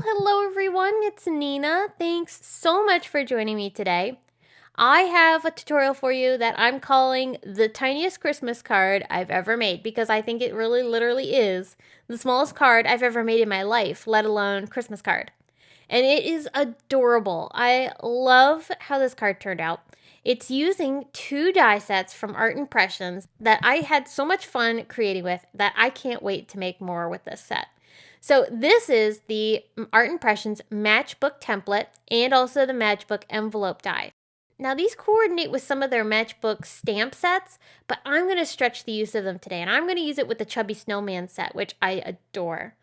Hello everyone, it's Nina. Thanks so much for joining me today. I have a tutorial for you that I'm calling the tiniest Christmas card I've ever made because I think it really literally is the smallest card I've ever made in my life, let alone Christmas card. And it is adorable. I love how this card turned out. It's using 2 die sets from Art Impressions that I had so much fun creating with that I can't wait to make more with this set. So this is the Art Impressions Matchbook template and also the Matchbook envelope die. Now these coordinate with some of their Matchbook stamp sets, but I'm going to stretch the use of them today, and I'm going to use it with the Chubby Snowman set, which I adore.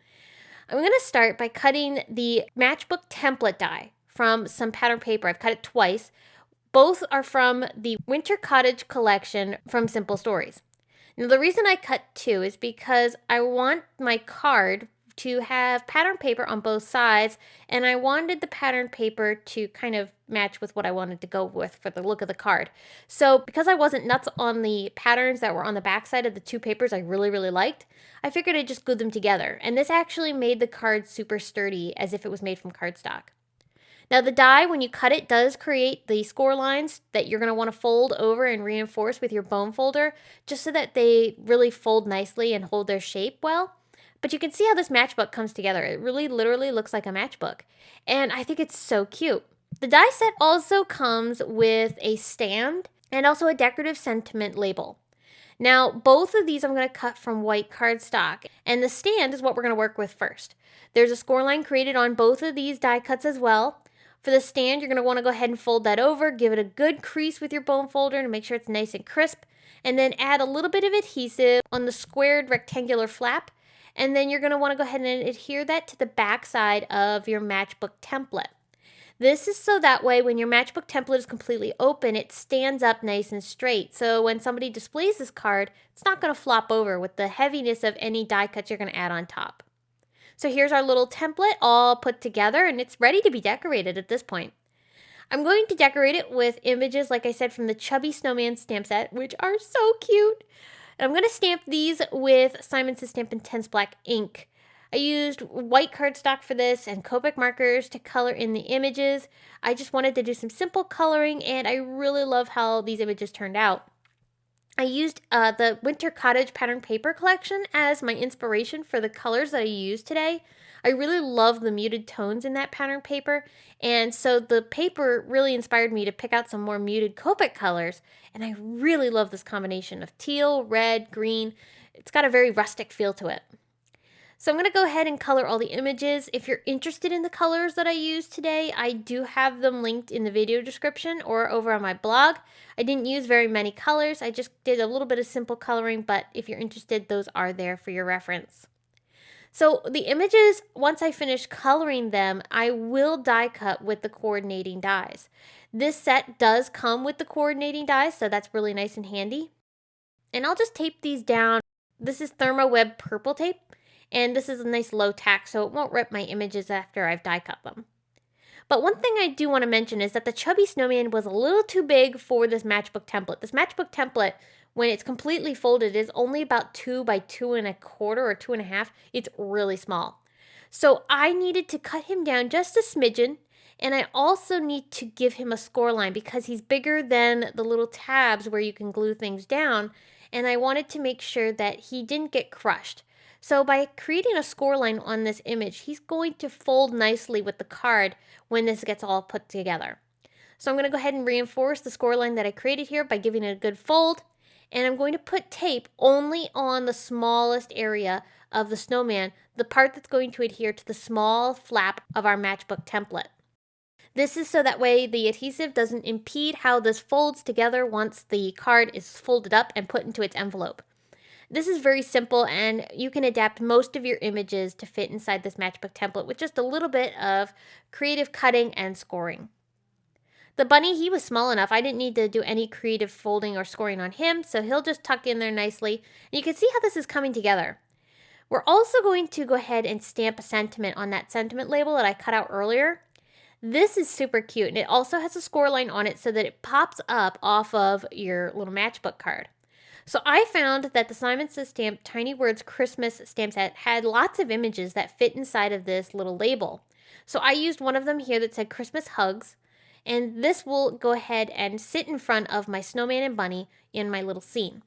I'm going to start by cutting the Matchbook template die from some pattern paper. I've cut it twice. Both are from the Winter Cottage collection from Simple Stories. Now the reason I cut 2 is because I want my card to have pattern paper on both sides, and I wanted the pattern paper to kind of match with what I wanted to go with for the look of the card. So because I wasn't nuts on the patterns that were on the back side of the 2 papers I really liked, I figured I'd just glue them together, and this actually made the card super sturdy as if it was made from cardstock. Now the die, when you cut it, does create the score lines that you're going to want to fold over and reinforce with your bone folder, just so that they really fold nicely and hold their shape well. But you can see how this matchbook comes together. It really literally looks like a matchbook. And I think it's so cute. The die set also comes with a stand and also a decorative sentiment label. Now, both of these I'm going to cut from white cardstock, and the stand is what we're going to work with first. There's a score line created on both of these die cuts as well. For the stand, you're going to want to go ahead and fold that over, give it a good crease with your bone folder to make sure it's nice and crisp, and then add a little bit of adhesive on the squared rectangular flap. And then you're going to want to go ahead and adhere that to the back side of your matchbook template. This is so that way when your matchbook template is completely open, it stands up nice and straight. So when somebody displays this card, it's not going to flop over with the heaviness of any die cuts you're going to add on top. So here's our little template all put together, and it's ready to be decorated at this point. I'm going to decorate it with images, like I said, from the Chubby Snowman stamp set, which are so cute. I'm going to stamp these with Simon Says Stamp Intense Black ink. I used white cardstock for this and Copic markers to color in the images. I just wanted to do some simple coloring, and I really love how these images turned out. I used the Winter Cottage pattern paper collection as my inspiration for the colors that I used today. I really love the muted tones in that pattern paper, and so the paper really inspired me to pick out some more muted Copic colors, and I really love this combination of teal, red, green. It's got a very rustic feel to it. So I'm going to go ahead and color all the images. If you're interested in the colors that I used today, I do have them linked in the video description or over on my blog. I didn't use very many colors. I just did a little bit of simple coloring, but if you're interested, those are there for your reference. So the images, once I finish coloring them, I will die cut with the coordinating dies. This set does come with the coordinating dies, so that's really nice and handy. And I'll just tape these down. This is ThermoWeb purple tape, and this is a nice low tack, so it won't rip my images after I've die cut them. But one thing I do want to mention is that the Chubby Snowman was a little too big for this matchbook template. This matchbook template, when it's completely folded, is only about 2 by 2.25 or 2.5. It's really small. So I needed to cut him down just a smidgen, and I also need to give him a score line because he's bigger than the little tabs where you can glue things down, and I wanted to make sure that he didn't get crushed. So by creating a score line on this image, he's going to fold nicely with the card when this gets all put together. So I'm going to go ahead and reinforce the score line that I created here by giving it a good fold. And I'm going to put tape only on the smallest area of the snowman, the part that's going to adhere to the small flap of our matchbook template. This is so that way the adhesive doesn't impede how this folds together once the card is folded up and put into its envelope. This is very simple, and you can adapt most of your images to fit inside this matchbook template with just a little bit of creative cutting and scoring. The bunny, he was small enough. I didn't need to do any creative folding or scoring on him, so he'll just tuck in there nicely. And you can see how this is coming together. We're also going to go ahead and stamp a sentiment on that sentiment label that I cut out earlier. This is super cute, and it also has a score line on it so that it pops up off of your little matchbook card. So I found that the Simon Says Stamp Tiny Words Christmas stamp set had lots of images that fit inside of this little label. So I used one of them here that said Christmas Hugs, and this will go ahead and sit in front of my snowman and bunny in my little scene.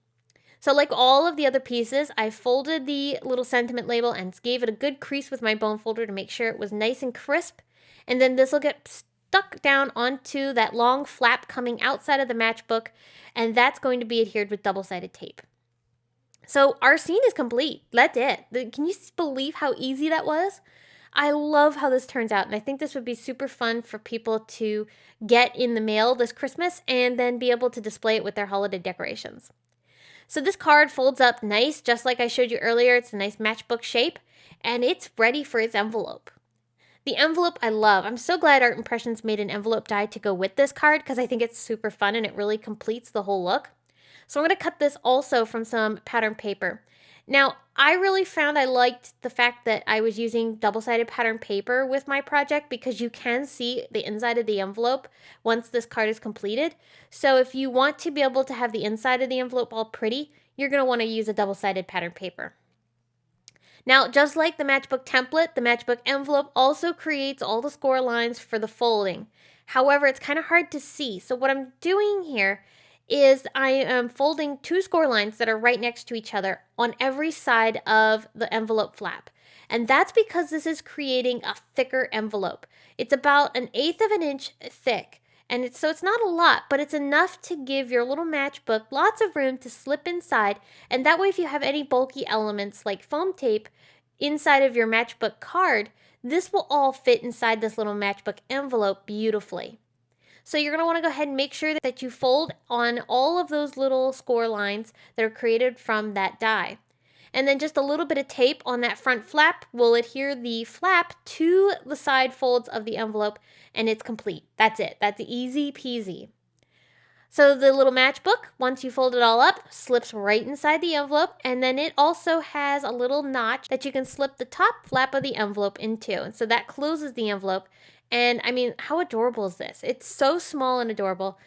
So like all of the other pieces, I folded the little sentiment label and gave it a good crease with my bone folder to make sure it was nice and crisp. And then this will get stuck down onto that long flap coming outside of the matchbook, and that's going to be adhered with double-sided tape. So our scene is complete. That's it. Can you believe how easy that was? I love how this turns out, and I think this would be super fun for people to get in the mail this Christmas and then be able to display it with their holiday decorations. So this card folds up nice, just like I showed you earlier. It's a nice matchbook shape, and it's ready for its envelope. The envelope I love. I'm so glad Art Impressions made an envelope die to go with this card because I think it's super fun and it really completes the whole look. So I'm going to cut this also from some pattern paper. Now, I really found I liked the fact that I was using double-sided pattern paper with my project because you can see the inside of the envelope once this card is completed. So if you want to be able to have the inside of the envelope all pretty, you're going to want to use a double-sided pattern paper. Now, just like the matchbook template, the matchbook envelope also creates all the score lines for the folding. However, it's kind of hard to see. So what I'm doing here is I am folding two score lines that are right next to each other on every side of the envelope flap. And that's because this is creating a thicker envelope. It's about 1/8 of an inch thick. And so it's not a lot, but it's enough to give your little matchbook lots of room to slip inside. And that way, if you have any bulky elements like foam tape inside of your matchbook card, this will all fit inside this little matchbook envelope beautifully. So you're going to want to go ahead and make sure that you fold on all of those little score lines that are created from that die. And then just a little bit of tape on that front flap will adhere the flap to the side folds of the envelope, and it's complete. That's it. That's easy peasy. So the little matchbook, once you fold it all up, slips right inside the envelope, and then it also has a little notch that you can slip the top flap of the envelope into. And so that closes the envelope. And I mean, how adorable is this? It's so small and adorable.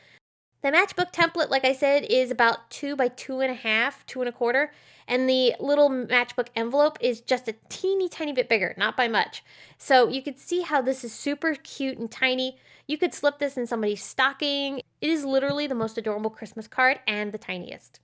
The matchbook template, like I said, is about 2 by 2.5, 2 1/4, and the little matchbook envelope is just a teeny tiny bit bigger, not by much. So you could see how this is super cute and tiny. You could slip this in somebody's stocking. It is literally the most adorable Christmas card and the tiniest.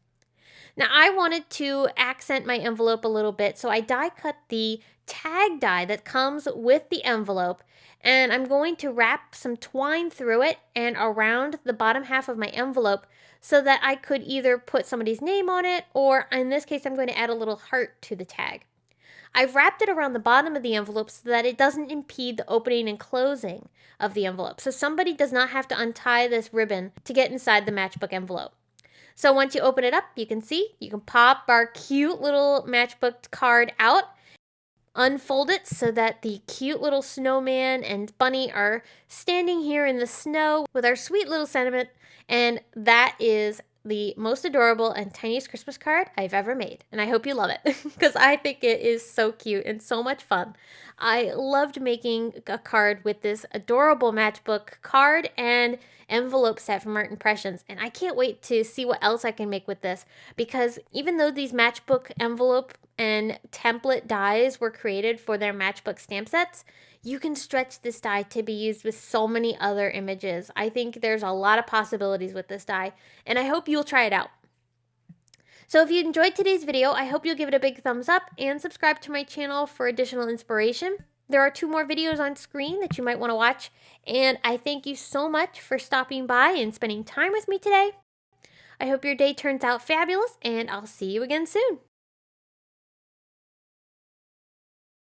Now I wanted to accent my envelope a little bit, so I die cut the tag die that comes with the envelope, and I'm going to wrap some twine through it and around the bottom half of my envelope so that I could either put somebody's name on it, or in this case I'm going to add a little heart to the tag. I've wrapped it around the bottom of the envelope so that it doesn't impede the opening and closing of the envelope, so somebody does not have to untie this ribbon to get inside the matchbook envelope. So once you open it up, you can see, you can pop our cute little matchbook card out, unfold it so that the cute little snowman and bunny are standing here in the snow with our sweet little sentiment, and that is the most adorable and tiniest Christmas card I've ever made. And I hope you love it because I think it is so cute and so much fun. I loved making a card with this adorable matchbook card and envelope set from Art Impressions, and I can't wait to see what else I can make with this, because even though these matchbook envelope and template dies were created for their matchbook stamp sets, you can stretch this die to be used with so many other images. I think there's a lot of possibilities with this die, and I hope you'll try it out. So if you enjoyed today's video, I hope you'll give it a big thumbs up and subscribe to my channel for additional inspiration. There are 2 more videos on screen that you might want to watch, and I thank you so much for stopping by and spending time with me today. I hope your day turns out fabulous, and I'll see you again soon.